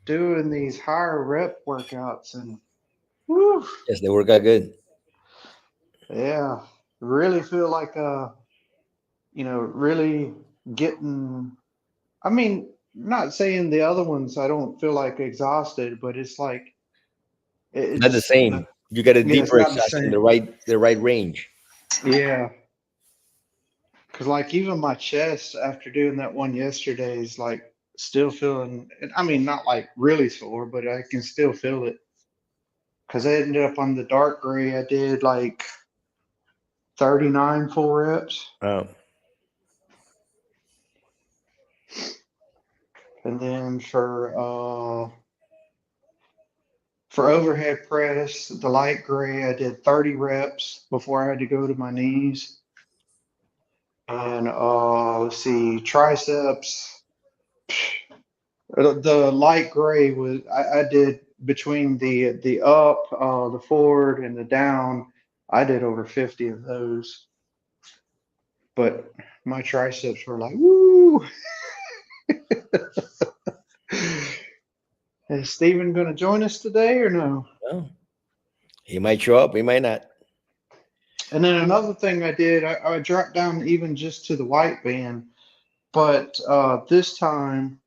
doing these higher rep workouts, and whew, Yes, they work out good. yeah, really feel like really getting. I mean, not saying the other ones I don't feel like exhausted, but it's like Not the it's same. You get a yeah, it's deeper not the exhaustion, same. the right range. Yeah, because like even my chest after doing that one yesterday is like still feeling. I mean, not like really sore, but I can still feel it. Because I ended up on the dark gray. I did like 39 full reps, Um, and then for overhead press, the light gray, I did 30 reps before I had to go to my knees. And let's see, triceps. The light gray was I did between the up, the forward, and the down. I did over 50 of those, but my triceps were like woo. Is Steven going to join us today or no? well, he might show up, he might not. And then another thing I did, I dropped down even just to the white band, but this time,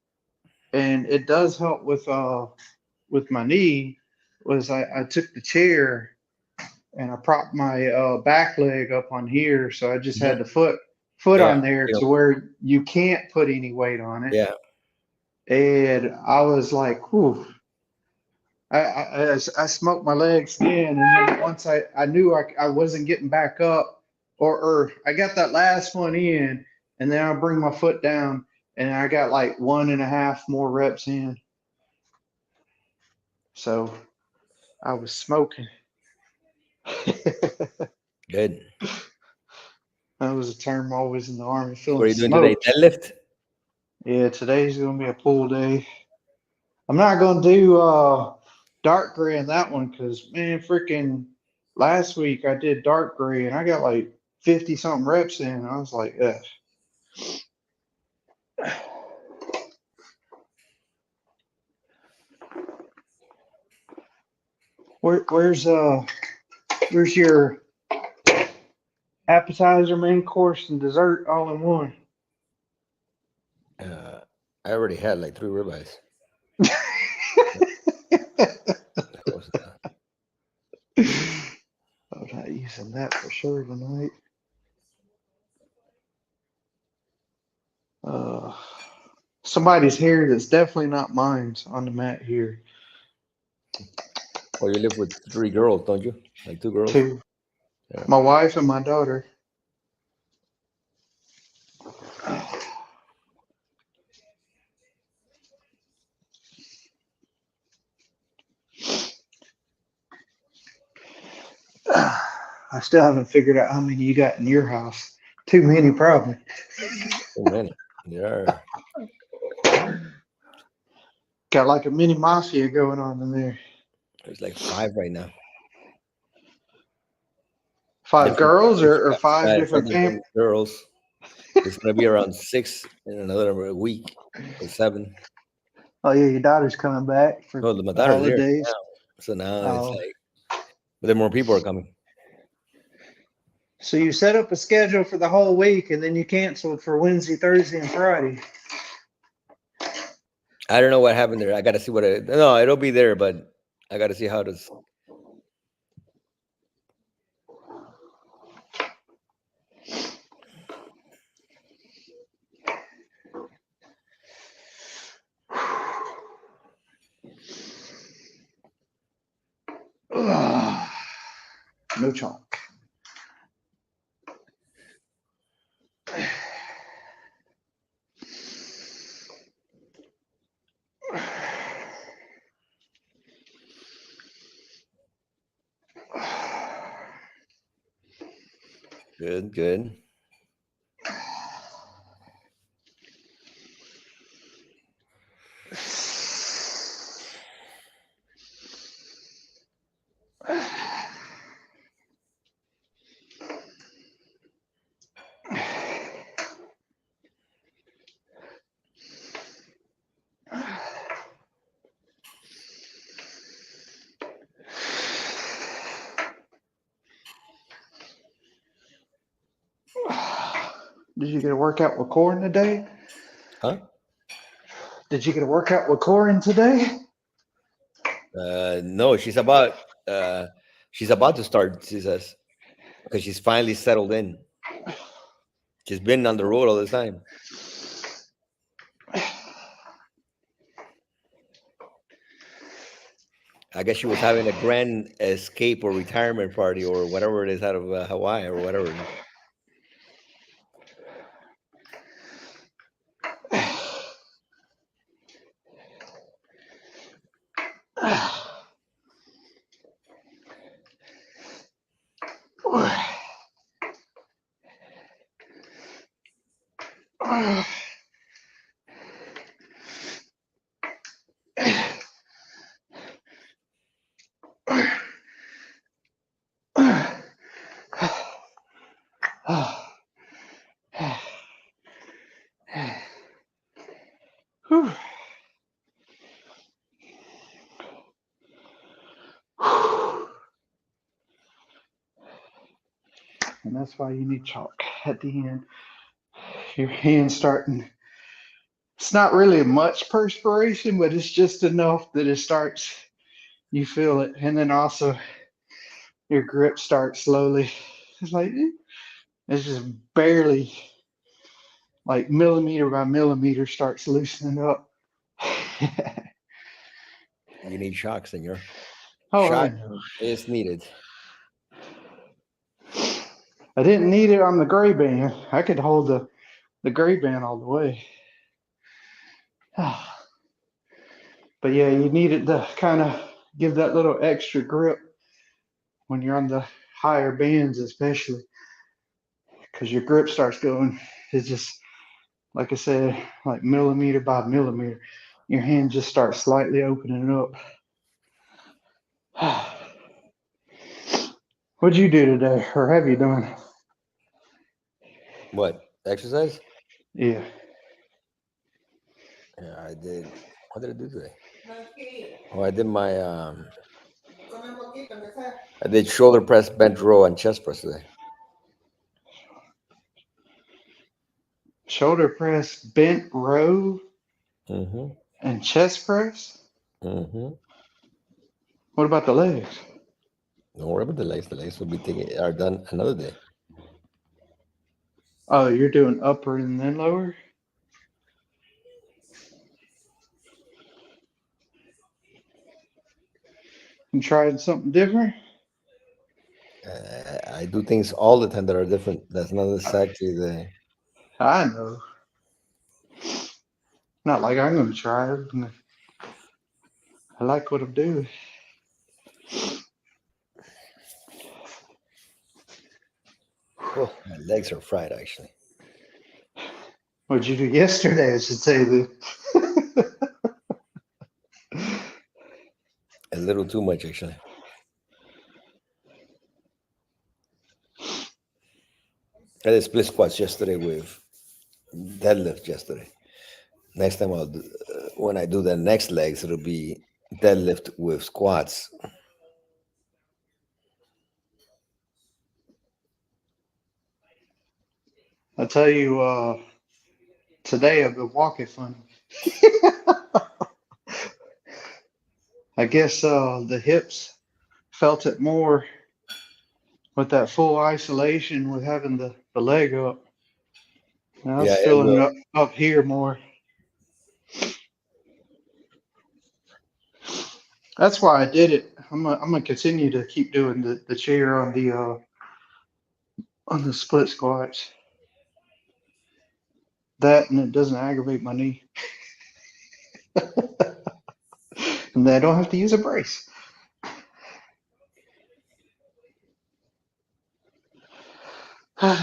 and it does help with my knee, was I took the chair and I propped my back leg up on here, so I just Mhm. had the foot Yeah, on there you know, to where you can't put any weight on it, yeah. and I was like, whew. I smoked my legs again, and then once I knew I wasn't getting back up, or I got that last one in, and then I bring my foot down, and I got like one and a half more reps in. So I was smoking. That Good. was a term always in the army, What are feeling you doing today? smoked. Deadlift? Yeah, today's gonna be a pull day. I'm not gonna do dark gray in that one because man, freaking last week I did dark gray and I got like 50 something reps in. I was like, ugh. Where's where's your appetizer, main course, and dessert all in one? Uh, I already had like 3 ribeyes. Of course. I'm not using that for sure tonight. Uh, Somebody's hair that's definitely not mine's on the mat here. Or you live with 3 girls, don't you? Like 2 girls? Two, Yeah. my wife and my daughter. I still haven't figured out how many you got in your house. Too many, probably. Oh, man. There are. Got like a mini mafia going on in there. There's like 5 right now. Five Different, girls or different, five five different different girls. It's gonna be around 6 in another week or 7. Oh yeah, your daughter's coming back for No, my the daughter's there holidays. now. So now it's Oh, like, but then more people are coming. so you set up a schedule for the whole week and then you canceled for Wednesday, Thursday, and Friday. I don't know what happened there. I gotta see what it. No, it'll be there, but I gotta see how it is. Ugh, no chalk. Good, good. Did you get a workout with Corin today? Huh? Did you get a workout with Corin today? No, she's about to start. She says because she's finally settled in. She's been on the road all the time. I guess she was having a grand escape or retirement party or whatever it is out of Hawaii or whatever it is. And that's why you need chalk at the end. Your hands starting. It's not really much perspiration, but it's just enough that it starts. You feel it, and then also your grip starts slowly. It's like it's just barely, like millimeter by millimeter, starts loosening up. You need shock, senor. Oh, I Shock know. is needed. I didn't need it on the gray band. I could hold the gray band all the way. But yeah, you need it to kind of give that little extra grip when you're on the higher bands, especially because your grip starts going. It's just, like I said, like millimeter by millimeter. Your hand just starts slightly opening up. What'd you do today, or have you done? What exercise? Yeah. Yeah, I did. What did I do today? Oh, I did my I did shoulder press, bench row, and chest press today. Shoulder press, bent row, Mm-hmm. and chest press. Mm-hmm. What about the legs? Don't worry about the legs. The legs will be taken are done another day. Oh, you're doing upper and then lower? You trying something different? I do things all the time that are different. That's not exactly the. I know. Not like I'm going to try it. I like what I'm doing. Oh, my legs are fried actually. What'd you do yesterday? I should say that. A little too much actually. I did split squats yesterday with deadlift yesterday. Next time I'll do, when I do the next legs, it'll be deadlift with squats. I tell you, today I've been walking funny. I guess the hips felt it more with that full isolation with having the leg up. And I was Yeah, it feeling will. it up here more. That's why I did it. I'm gonna continue to keep doing the chair on the split squats. That and it doesn't aggravate my knee, and then I don't have to use a brace. What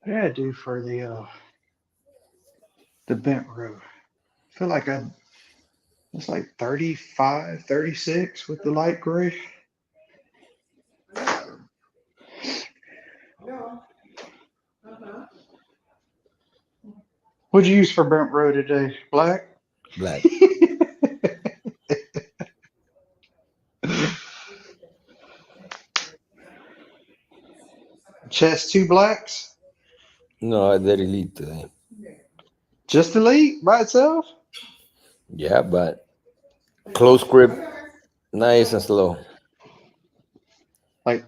did I do for the bent row? I feel like I it's like 35, 36 with the light gray. What'd you use for burnt row today? Black? Black. Chest two blacks? No, I did elite today. Just elite by itself? Yeah, but close grip, nice and slow. Like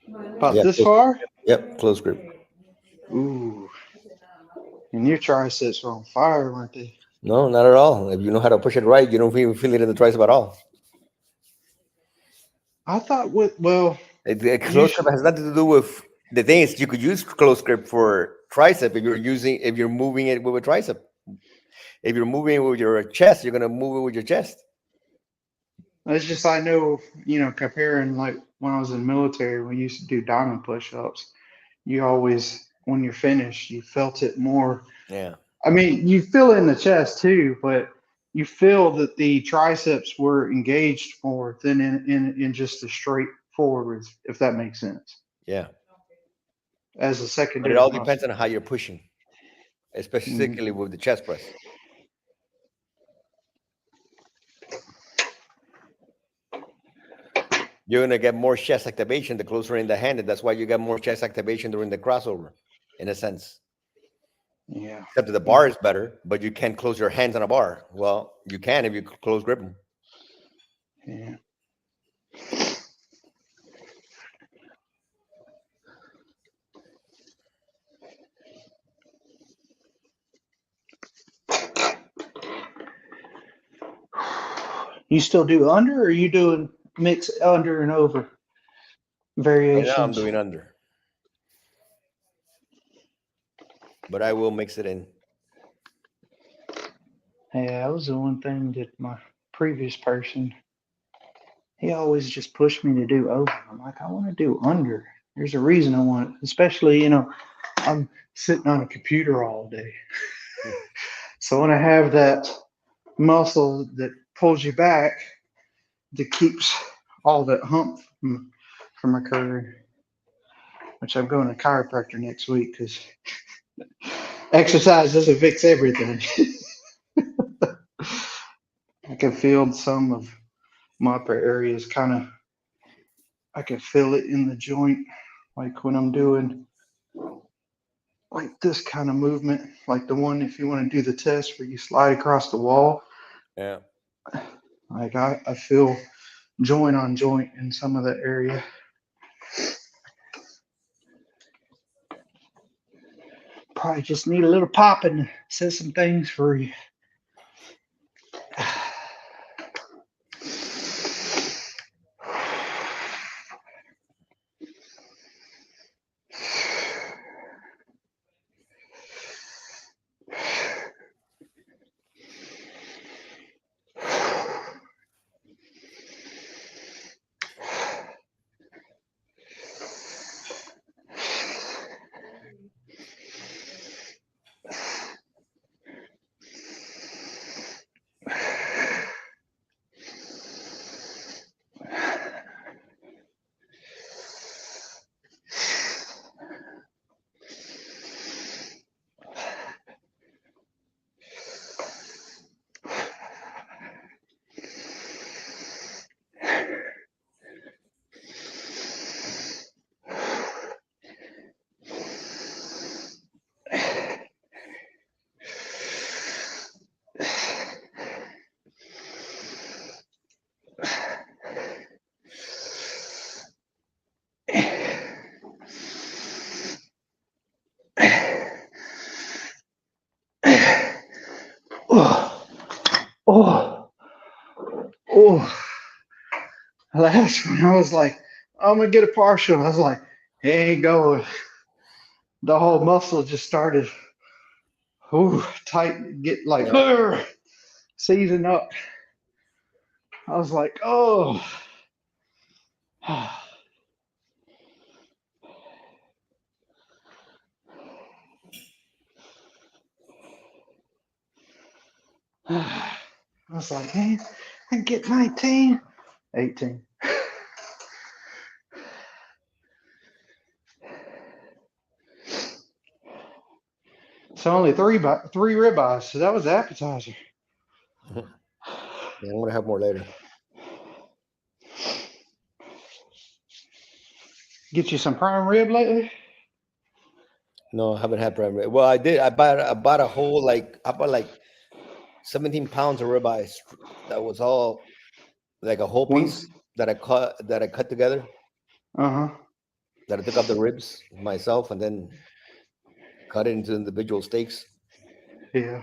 about Yeah, this far? yep, close grip. Ooh. And your triceps were on fire, weren't they? No, not at all. If you know how to push it right, you don't even feel it in the tricep at all. I thought with well, you Close grip has nothing to do with the thing is you could use close grip for tricep if you're moving it with a tricep. If you're moving it with your chest, you're gonna move it with your chest. it's just I know, comparing like when I was in the military, we used to do diamond push-ups. You always, when you're finished, you felt it more. Yeah, I mean, you feel it in the chest too, but you feel that the triceps were engaged more than in just the straight forward, if that makes sense, yeah. as a But it secondary all muscle. depends on how you're pushing, Mhm. especially with the chest press. You're gonna get more chest activation the closer in the hand, and that's why you get more chest activation during the crossover, in a sense. Yeah. Except that the bar is better, but you can't close your hands on a bar. Well, you can if you close grip them. Yeah. You still do under, or are you doing mix under and over Right now, I'm variations? doing under, but I will mix it in. Yeah, that was the one thing that my previous person, he always just pushed me to do over. I'm like, I want to do under. There's a reason I want it, especially, I'm sitting on a computer all day. So when I have that muscle that pulls you back, that keeps all that hump from occurring, which I'm going to chiropractor next week because exercise doesn't fix everything. I can feel some of my upper areas kind of, I can feel it in the joint, like when I'm doing like this kind of movement, like the one if you want to do the test where you slide across the wall. Yeah. Like I feel joint on joint in some of that area. Probably just need a little popping to set some things free. Oh, oh, oh. Last one, I was like, I'm gonna get a partial. I was like, it ain't going. The whole muscle just started, tight, get like, Yeah. seizing up. I was like, oh. I was like, man, I can get 19, 18. So only three ribeyes. So that was the appetizer. Yeah, I'm gonna have more later. Get you some prime rib lately? No, I haven't had prime rib. Well, I did. I bought a whole I bought like 17 pounds of ribeye. That was all like a whole Once. piece that I cut together. Uh huh. That I took up the ribs myself and then cut it into individual steaks. Yeah.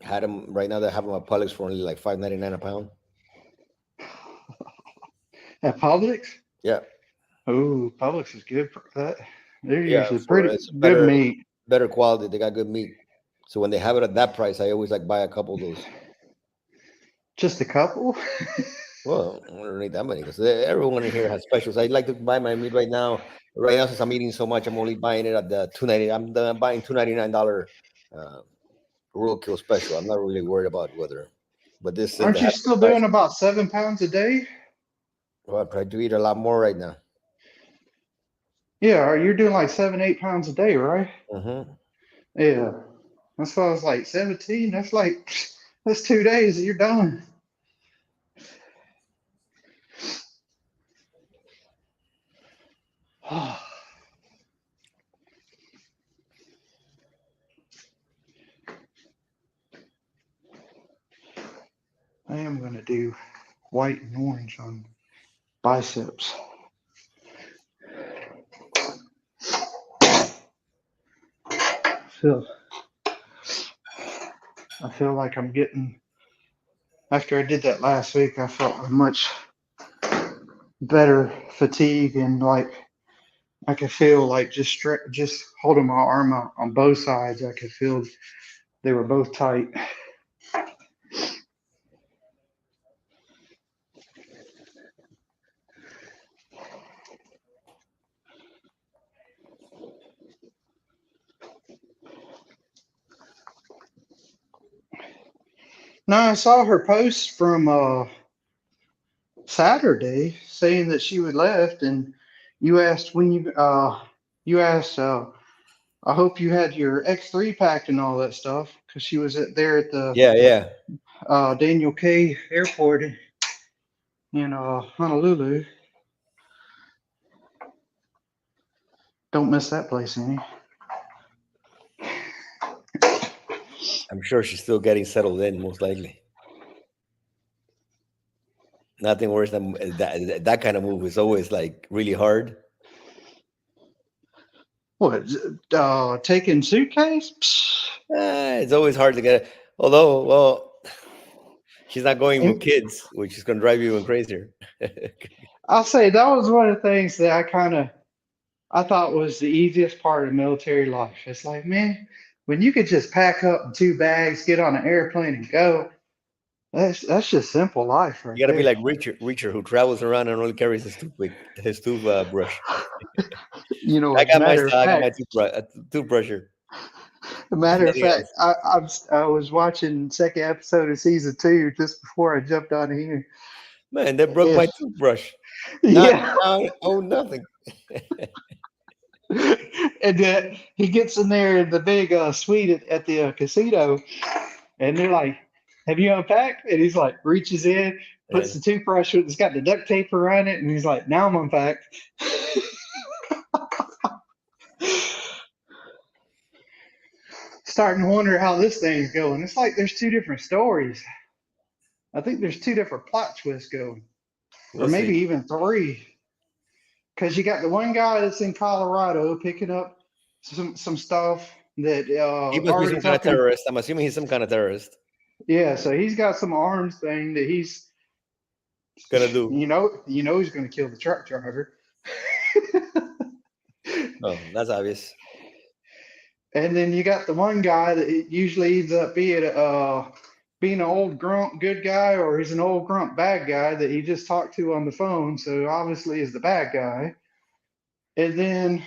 Had them right now. They have them at Publix for only like $5.99 a pound. At Publix? Yeah, Oh, Publix is good for that. They're yeah. usually For pretty it's good meat. better quality. They got good meat. So when they have it at that price, I always like buy a couple of those. Just a couple? Well, I don't need that many because everyone in here has specials. I like to buy my meat right now. Right now, since I'm eating so much, I'm only buying it at the $2.90. I'm buying $2.99 roadkill special. I'm not really worried about whether, but this says they Aren't you have still price. doing about 7 pounds a day? Well, I try to eat a lot more right now. Yeah, you're doing like 7, 8 pounds a day, right? Mm-hmm. Yeah. That's why I was like 17. That's 2 days and you're done. I am going to do white and orange on biceps. Feel, I feel like I'm getting, after I did that last week, I felt much better fatigue and like I could feel like just holding my arm out on both sides. I could feel they were both tight. Now I saw her post from Saturday saying that she would left, and you asked when you asked I hope you had your X3 packed and all that stuff because she was there at the Yeah, yeah. Daniel K. Airport in Honolulu. Don't miss that place any. I'm sure she's still getting settled in, most likely. Nothing worse than that kind of move is always like really hard. What? Taking suitcase? It's always hard to get. Although, well, she's not going with And kids, which is going to drive you even crazier. I'll say that was one of the things that I thought was the easiest part of military life. It's like, man, when you could just pack up 2 bags, get on an airplane, and go. That's just simple life right You got to be there. like Reacher, who travels around and only carries his toothbrush. I As a got my matter of style. I got my fact, toothbrusher. a matter of Nothing fact, else. I was watching second episode of season 2 just before I jumped on here. Man, they broke Yeah, my toothbrush. Not yeah. now. Oh, nothing. And he gets in there in the big suite at the casino, and they're like, "Have you unpacked?" And he's like, reaches in, puts And the toothbrush, it's got the duct tape around it, and he's like, "Now I'm unpacked." Starting to wonder how this thing's going. It's like there's two different stories. I think there's two different plot twists going, or we'll see. maybe even three. Because you got the one guy that's in Colorado picking up some stuff that He must be already some kind of talking. terrorist. I'm assuming he's some kind of terrorist. Yeah, so he's got some arms thing that he's, Gonna do. he's going to kill the truck driver. Oh, that's obvious. And then you got the one guy that usually ends up being an old grump good guy, or he's an old grump bad guy that he just talked to on the phone. So obviously is the bad guy. And then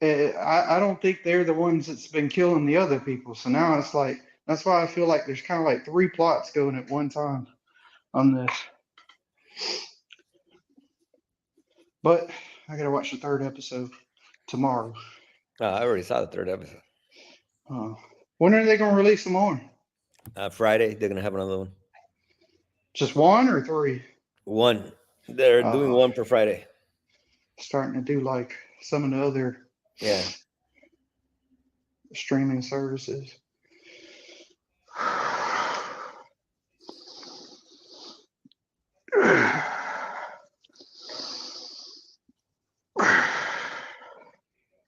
I don't think they're the ones that's been killing the other people. So now it's like that's why I feel like there's kind of like three plots going at one time on this. But I gotta watch the third episode tomorrow. I already saw the third episode. When are they gonna release some more? Friday, they're gonna have another one. Just one or three? One. They're doing one for Friday. Starting to do like some of the other streaming services.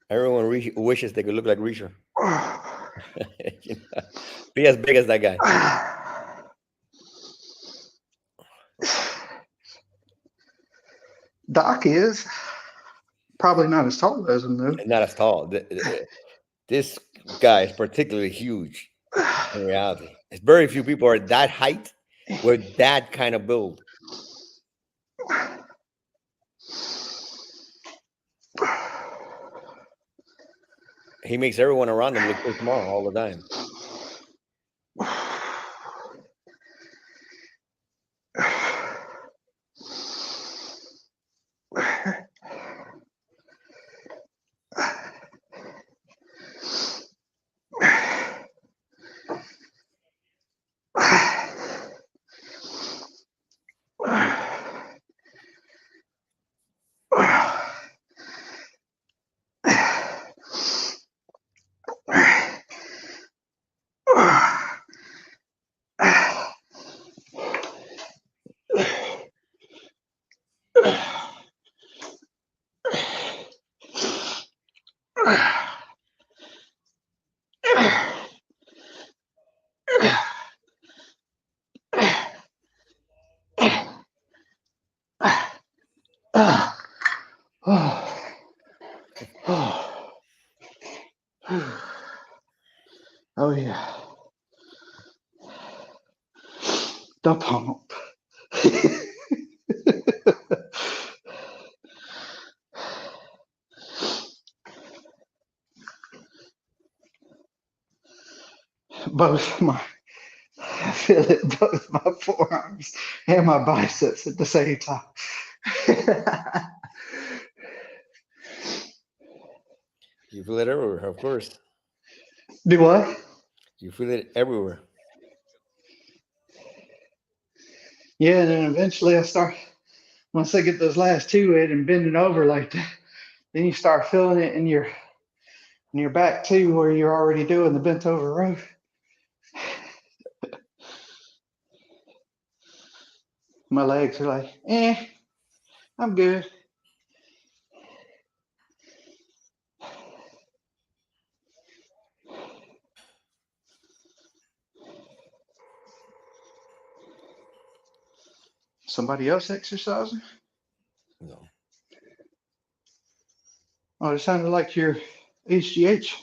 Everyone wishes they could look like Reacher. Be as big as that guy. Doc is probably not as tall as him though. Not as tall. This guy is particularly huge in reality. There's very few people are that height with that kind of build. He makes everyone around him look so small all the time. Oh yeah. The pump. I feel it both my forearms and my biceps at the same time. You feel it everywhere, of course. Do what? You feel it everywhere. Yeah, and then eventually once I get those last two in and bending over like that, then you start feeling it in your back too, where you're already doing the bent over row. My legs are like, I'm good. Somebody else exercising? No. Oh, it sounded like your HGH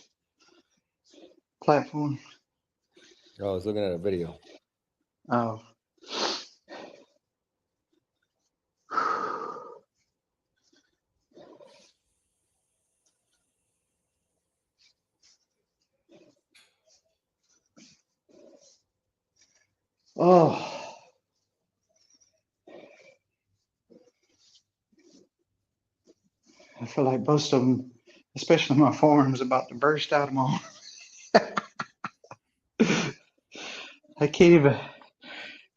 platform. I was looking at a video. Oh. Oh. I feel like most of them, especially my forearms, about to burst out of my arm. I can't even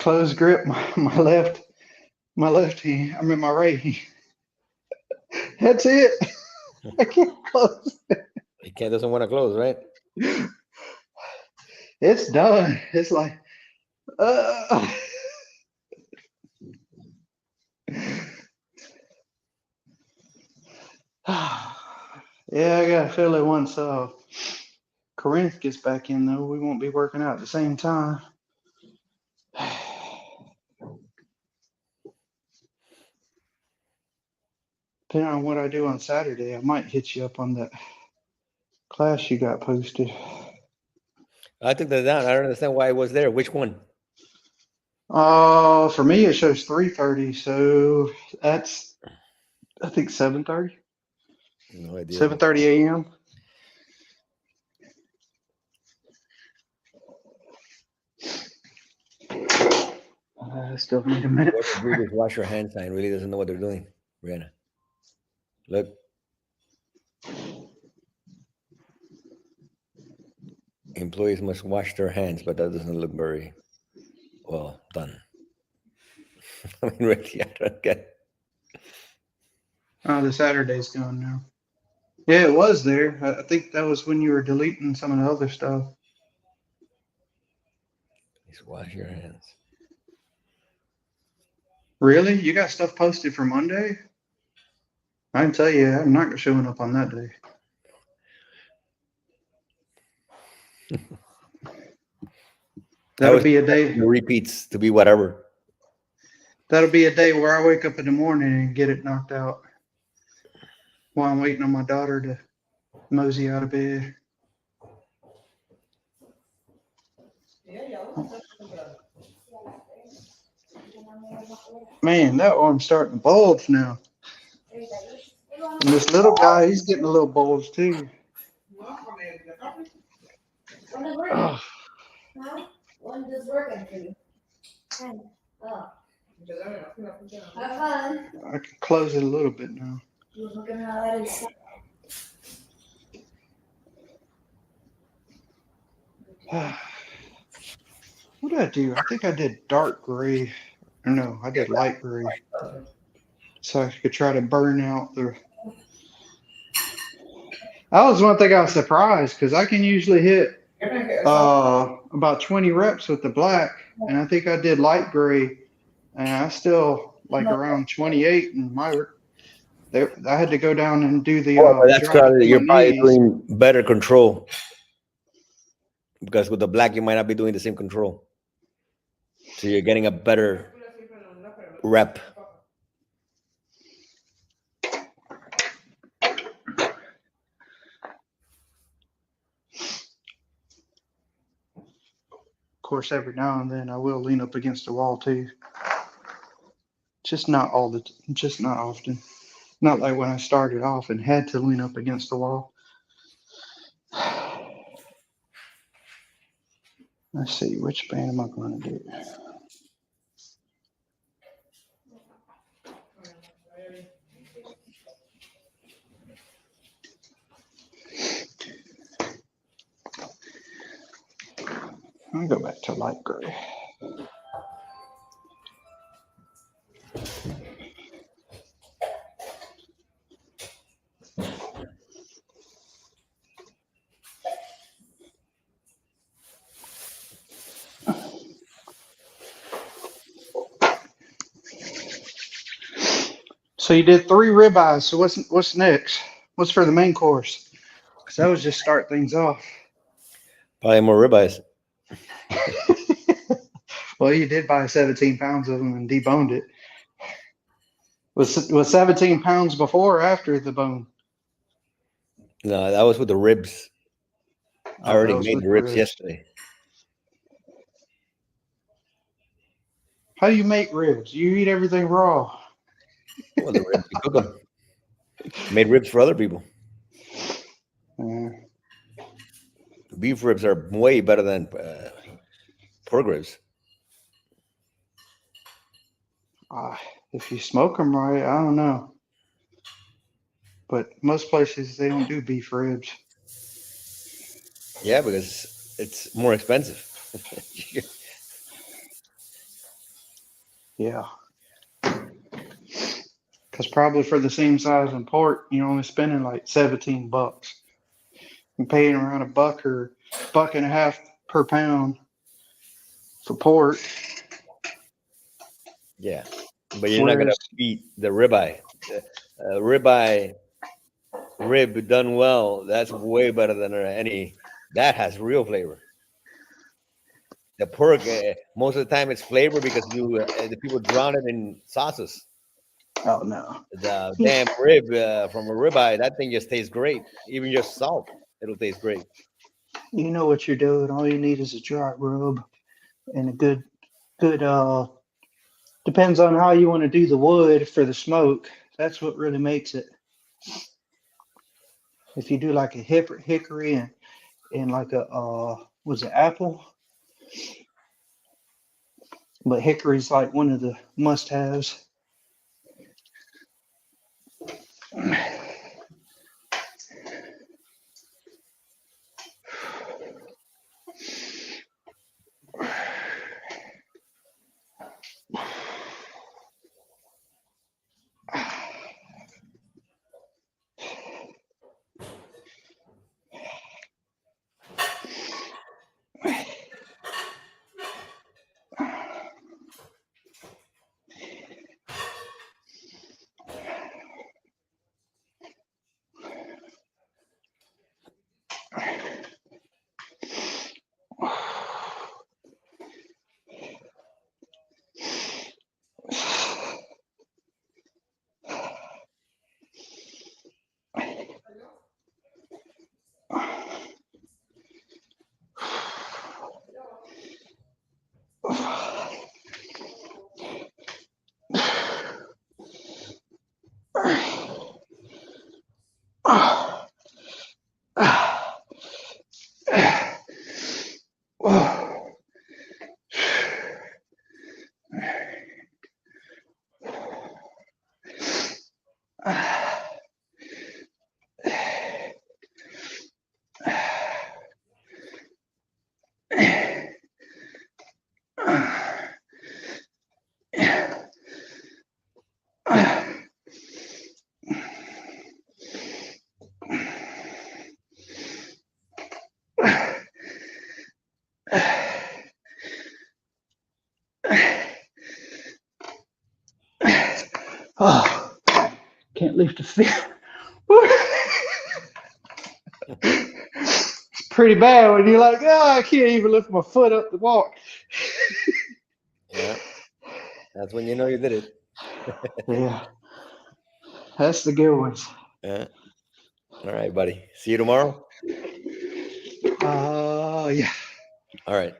close grip my left hand. I mean my right hand. That's it. I can't close. He doesn't want to close, right? It's done. It's like, yeah, I gotta feel it once Corinth gets back in though. We won't be working out at the same time. Depending on what I do on Saturday, I might hit you up on that class you got posted. I took that down. I don't understand why it was there. Which one? For me it shows 3:30, so that's I think 7:30. No idea. 7:30 a.m. I still need a minute. What to do is wash your hands sign really doesn't know what they're doing, Brianna. Look, employees must wash their hands, but that doesn't look very well done. I mean, really, I don't get. Oh, the Saturday's gone now. Yeah, it was there. I think that was when you were deleting some of the other stuff. Please wash your hands. Really? You got stuff posted for Monday? I can tell you, I'm not showing up on that day. That'll be a day. Repeats to be whatever. That'll be a day where I wake up in the morning and get it knocked out while I'm waiting on my daughter to mosey out of bed. Man, that arm's starting to bulge now. And this little guy, he's getting a little bulge too. Oh. When does working for you? Oh. Have fun. I can close it a little bit now. You're looking how that is. What did I do? I think I did dark gray. Or no, I did light gray. So I could try to burn out the. That was one thing I was surprised because I can usually hit about 20 reps with the black, and I think I did light gray, and I still like around 28, and I had to go down and do the. That's probably you're probably doing better control because with the black you might not be doing the same control, so you're getting a better rep. Of course, every now and then I will lean up against the wall too. Just not often. Not like when I started off and had to lean up against the wall. Let's see, which band am I going to do? I'll go back to light gray. So you did 3 ribeyes. So what's next? What's for the main course? Because that was just start things off. Probably more ribeyes. Well, you did buy 17 pounds of them and deboned it. Was 17 pounds before or after the bone? No, that was with the ribs. I already made the ribs yesterday. How do you make ribs? You eat everything raw. Well, the ribs, you cook them. Made ribs for other people. Beef ribs are way better than pork ribs. If you smoke them right, I don't know. But most places, they don't do beef ribs. Yeah, because it's more expensive. Yeah. Because probably for the same size in pork, you're only spending like $17. You're paying around $1 or $1.50 per pound for pork. Yeah, but you're not gonna beat the ribeye. Ribeye rib done well. That's way better than any. That has real flavor. The pork, most of the time, it's flavor because the people drown it in sauces. Oh no! The damn rib from a ribeye, that thing just tastes great. Even just salt, it'll taste great. You know what you're doing. All you need is a dry rub and a good. Depends on how you want to do the wood for the smoke. That's what really makes it. If you do like a hickory and like a was it apple? But hickory's like one of the must-haves. Oh, can't lift a feet. It's pretty bad when you're like, oh, I can't even lift my foot up to walk. Yeah, that's when you know you did it. Yeah, that's the good ones. Yeah. All right, buddy. See you tomorrow. Yeah. All right.